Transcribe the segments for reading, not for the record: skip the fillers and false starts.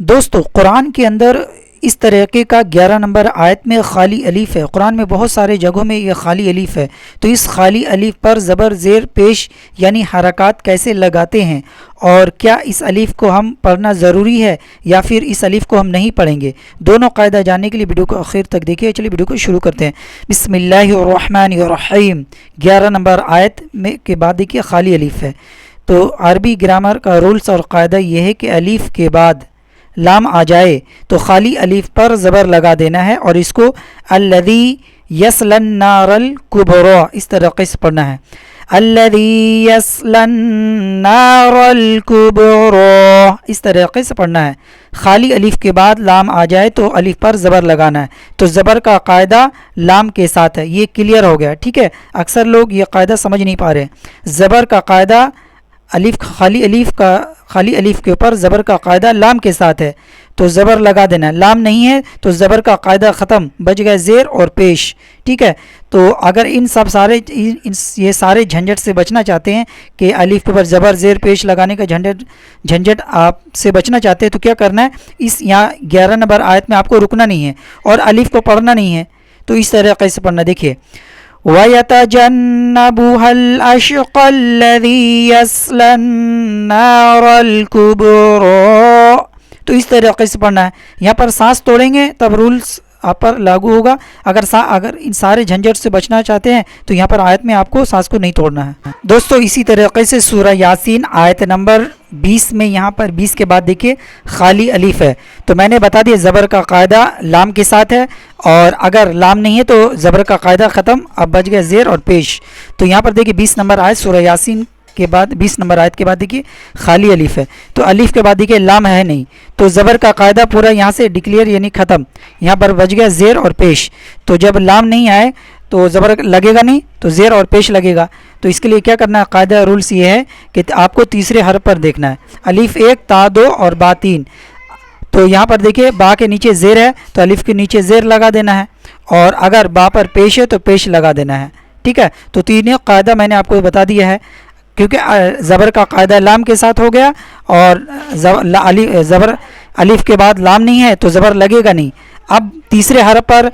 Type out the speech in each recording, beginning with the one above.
دوستو قرآن کے اندر اس طریقے کا 11 نمبر آیت میں خالی الف ہے. قرآن میں بہت سارے جگہوں میں یہ خالی الف ہے. تو اس خالی الف پر زبر زیر پیش یعنی حرکات کیسے لگاتے ہیں اور کیا اس الف کو ہم پڑھنا ضروری ہے یا پھر اس الف کو ہم نہیں پڑھیں گے، دونوں قاعدہ جاننے کے لیے ویڈیو کو آخر تک دیکھیے. چلیے ویڈیو کو شروع کرتے ہیں. بسم اللہ الرحمن الرحیم. 11 نمبر آیت میں کے بعد دیکھیے خالی الف ہے. تو عربی گرامر کا رولز اور قاعدہ یہ ہے کہ الف کے بعد لام آ جائے تو خالی الف پر زبر لگا دینا ہے اور اس کو الذی یصلی النار الکبری اس طریقے سے پڑھنا ہے. الذی یصلی النار الکبری اس طریقے سے پڑھنا ہے. خالی الف کے بعد لام آ جائے تو الف پر زبر لگانا ہے. تو زبر کا قاعدہ لام کے ساتھ ہے. یہ کلیئر ہو گیا، ٹھیک ہے. اکثر لوگ یہ قاعدہ سمجھ نہیں پا رہے. زبر کا قاعدہ خالی الف کے اوپر زبر کا قاعدہ لام کے ساتھ ہے تو زبر لگا دینا ہے. لام نہیں ہے تو زبر کا قاعدہ ختم، بچ گئے زیر اور پیش، ٹھیک ہے. تو اگر یہ سارے جھنجٹ سے بچنا چاہتے ہیں کہ الف کے اوپر زبر زیر پیش لگانے کا جھنجٹ آپ سے بچنا چاہتے ہیں تو کیا کرنا ہے، اس یہاں 11 نمبر آیت میں آپ کو رکنا نہیں ہے اور الف کو پڑھنا نہیں ہے. تو اس طریقے سے پڑھنا. دیکھیے وَيَتَجَنَّبُهَا الْأَشْقَى الَّذِي يَصْلَى النَّارَ الْكُبْرَى. تو اس طریقے سے پڑھنا ہے. یہاں پر سانس توڑیں گے تب رولز آپ پر لاگو ہوگا. اگر ان سارے جھنجٹ سے بچنا چاہتے ہیں تو یہاں پر آیت میں آپ کو سانس کو نہیں توڑنا ہے. دوستو اسی طریقے سے سورہ یاسین آیت نمبر 20 میں یہاں پر 20 کے بعد دیکھیے خالی الف ہے. تو میں نے بتا دیا زبر کا قاعدہ لام کے ساتھ ہے اور اگر لام نہیں ہے تو زبر کا قاعدہ ختم، اب بچ گئے زیر اور پیش. تو یہاں پر دیکھیے 20 نمبر آیت سورہ یاسین کے بعد 20 نمبر آیت کے بعد دیکھیے خالی الف ہے. تو الف کے بعد دیکھیے لام ہے نہیں تو زبر کا قاعدہ پورا یہاں سے ڈکلیئر یعنی ختم. یہاں پر بچ گیا زیر اور پیش. تو جب لام نہیں آئے تو زبر لگے گا نہیں تو زیر اور پیش لگے گا. تو اس کے لیے کیا کرنا ہے، قاعدہ رولس یہ ہے کہ آپ کو تیسرے حرف پر دیکھنا ہے. الف 1 تا 2 اور با 3. تو یہاں پر دیکھیے با کے نیچے زیر ہے تو الف کے نیچے زیر لگا دینا ہے اور اگر با پر پیش ہے تو پیش لگا دینا ہے، ٹھیک ہے. تو تینوں قاعدہ میں نے آپ کو بتا دیا ہے کیونکہ زبر کا قاعدہ لام کے ساتھ ہو گیا اور زبر الف کے بعد لام نہیں ہے تو زبر لگے گا نہیں. اب تیسرے حرف پر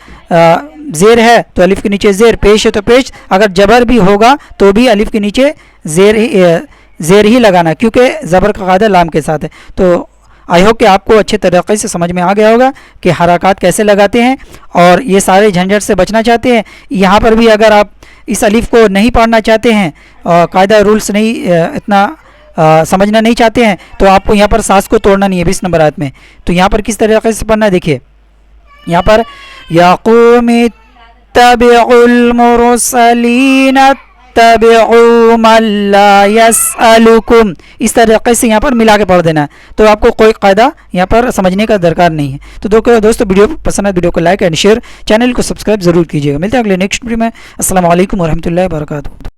زیر ہے تو الف کے نیچے زیر، پیش ہے تو پیش، اگر جبر بھی ہوگا تو بھی الف کے نیچے زیر ہی لگانا کیونکہ زبر کا قاعدہ لام کے ساتھ ہے. تو آئی ہوپ کہ آپ کو اچھے طریقے سے سمجھ میں آ گیا ہوگا کہ حرکات کیسے لگاتے ہیں اور یہ سارے جھنجٹ سے بچنا چاہتے ہیں. یہاں پر بھی اگر آپ اس الف کو نہیں پڑھنا چاہتے ہیں اور قاعدہ رولس نہیں اتنا سمجھنا نہیں چاہتے ہیں تو آپ کو یہاں پر سانس کو توڑنا نہیں ہے 20 نمبر آیت میں. تو یہاں پر کس طریقے سے پڑھنا ہے دیکھیے یہاں پر یا قوم اتبعوا المرسلین اتبعوا من لا يسألكم اس طریقے سے یہاں پر ملا کے پڑھ دینا ہے. تو آپ کو کوئی قاعدہ یہاں پر سمجھنے کا درکار نہیں ہے. تو دوستو ویڈیو پسند ہے ویڈیو کو لائک اینڈ شیئر، چینل کو سبسکرائب ضرور کیجیے گا. ملتے ہیں اگلے نیکسٹ ویڈیو میں. السلام علیکم ورحمۃ اللہ وبرکاتہ.